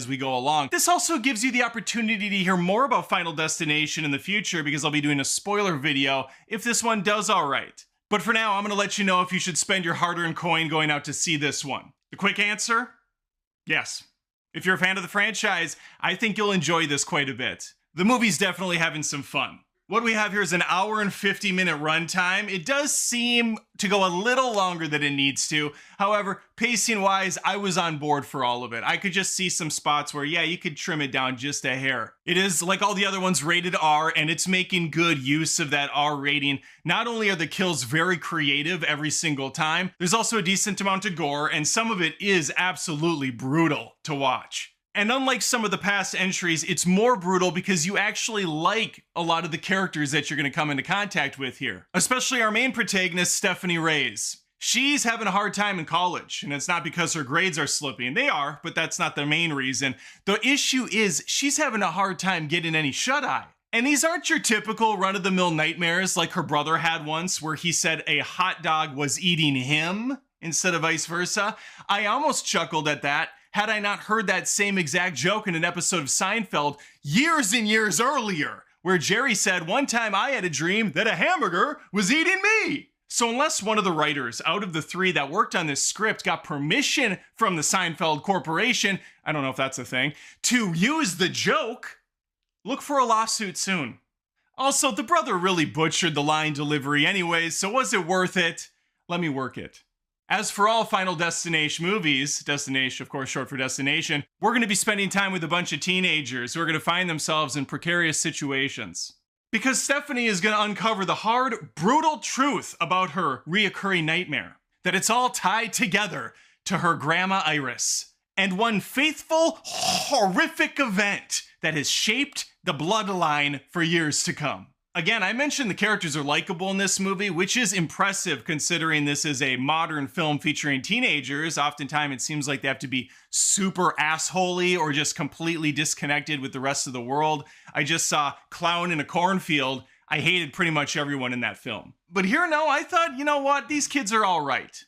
as we go along. This also gives you the opportunity to hear more about Final Destination in the future because I'll be doing a spoiler video if this one does all right. But for now, I'm going to let you know if you should spend your hard-earned coin going out to see this one. The quick answer? Yes. If you're a fan of the franchise, I think you'll enjoy this quite a bit. The movie's definitely having some fun. What we have here is an hour and 50-minute runtime. It does seem to go a little longer than it needs to. However, pacing-wise, I was on board for all of it. I could just see some spots where, yeah, you could trim it down just a hair. It is, like all the other ones, rated R, and it's making good use of that R rating. Not only are the kills very creative every single time, there's also a decent amount of gore, and some of it is absolutely brutal to watch. And unlike some of the past entries, it's more brutal because you actually like a lot of the characters that you're going to come into contact with here. Especially our main protagonist, Stefani Reyes. She's having a hard time in college, and it's not because her grades are slipping. They are, but that's not the main reason. The issue is she's having a hard time getting any shut-eye. And these aren't your typical run-of-the-mill nightmares like her brother had once, where he said a hot dog was eating him instead of vice versa. I almost chuckled at that, had I not heard that same exact joke in an episode of Seinfeld years and years earlier, where Jerry said, "One time I had a dream that a hamburger was eating me." So unless one of the writers out of the three that worked on this script got permission from the Seinfeld Corporation, I don't know if that's a thing, to use the joke, look for a lawsuit soon. Also, the brother really butchered the line delivery anyways, so was it worth it? Let me work it. As for all Final Destination movies, Destination, of course, short for destination, we're going to be spending time with a bunch of teenagers who are going to find themselves in precarious situations. Because Stefani is going to uncover the hard, brutal truth about her reoccurring nightmare. That it's all tied together to her grandma Iris. And one faithful, horrific event that has shaped the bloodline for years to come. Again, I mentioned the characters are likable in this movie, which is impressive considering this is a modern film featuring teenagers. Oftentimes it seems like they have to be super assholey or just completely disconnected with the rest of the world. I just saw Clown in a Cornfield. I hated pretty much everyone in that film. But here, no, I thought, you know what? These kids are all right.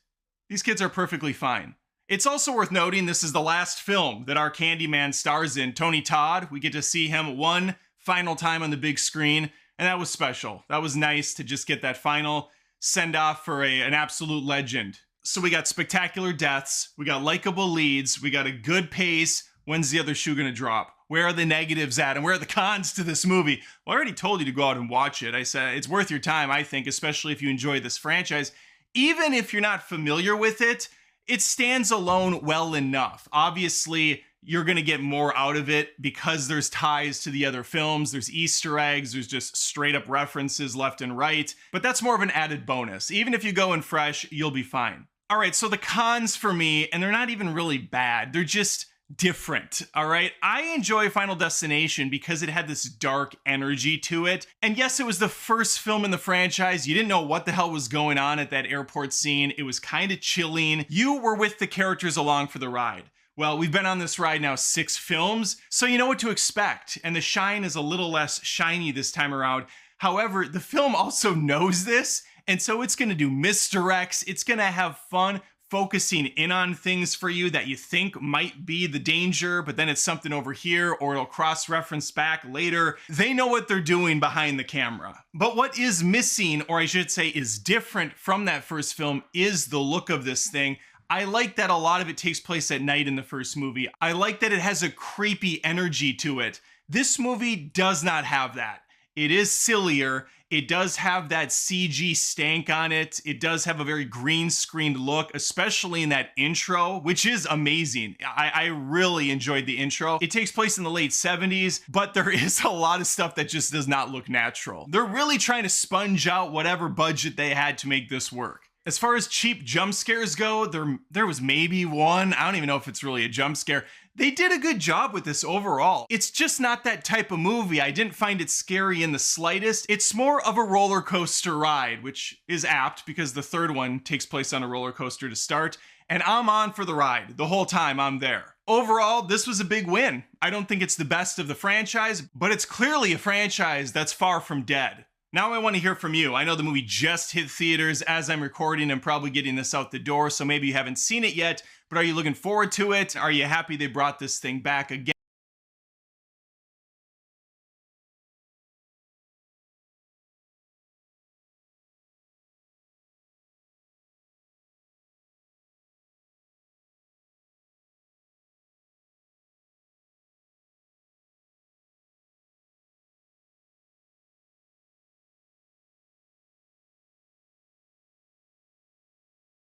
These kids are perfectly fine. It's also worth noting this is the last film that our Candyman stars in. Tony Todd, we get to see him one final time on the big screen. And that was special. That was nice to just get that final send-off for an absolute legend. So we got spectacular deaths, we got likable leads, we got a good pace. When's the other shoe gonna drop? Where are the negatives at? And where are the cons to this movie? Well, I already told you to go out and watch it. I said it's worth your time, I think, especially if you enjoy this franchise. Even if you're not familiar with it, it stands alone well enough. Obviously, you're going to get more out of it because there's ties to the other films. There's Easter eggs. There's just straight up references left and right. But that's more of an added bonus. Even if you go in fresh, you'll be fine. All right, so the cons for me, and they're not even really bad. They're just different, all right? I enjoy Final Destination because it had this dark energy to it. And yes, it was the first film in the franchise. You didn't know what the hell was going on at that airport scene. It was kind of chilling. You were with the characters along for the ride. Well, we've been on this ride now 6 films, so you know what to expect. And the shine is a little less shiny this time around. However, the film also knows this, and so it's going to do misdirects. It's going to have fun focusing in on things for you that you think might be the danger, but then it's something over here, or it'll cross-reference back later. They know what they're doing behind the camera. But what is missing, or I should say is different from that first film, is the look of this thing. I like that a lot of it takes place at night in the first movie. I like that it has a creepy energy to it. This movie does not have that. It is sillier. It does have that CG stank on it. It does have a very green screened look, especially in that intro, which is amazing. I really enjoyed the intro. It takes place in the late 70s, but there is a lot of stuff that just does not look natural. They're really trying to sponge out whatever budget they had to make this work. As far as cheap jump scares go, there was maybe one. I don't even know if it's really a jump scare. They did a good job with this overall. It's just not that type of movie. I didn't find it scary in the slightest. It's more of a roller coaster ride, which is apt because the third one takes place on a roller coaster to start. And I'm on for the ride. The whole time I'm there. Overall, this was a big win. I don't think it's the best of the franchise, but it's clearly a franchise that's far from dead. Now I want to hear from you. I know the movie just hit theaters as I'm recording and probably getting this out the door, so maybe you haven't seen it yet, but are you looking forward to it? Are you happy they brought this thing back again?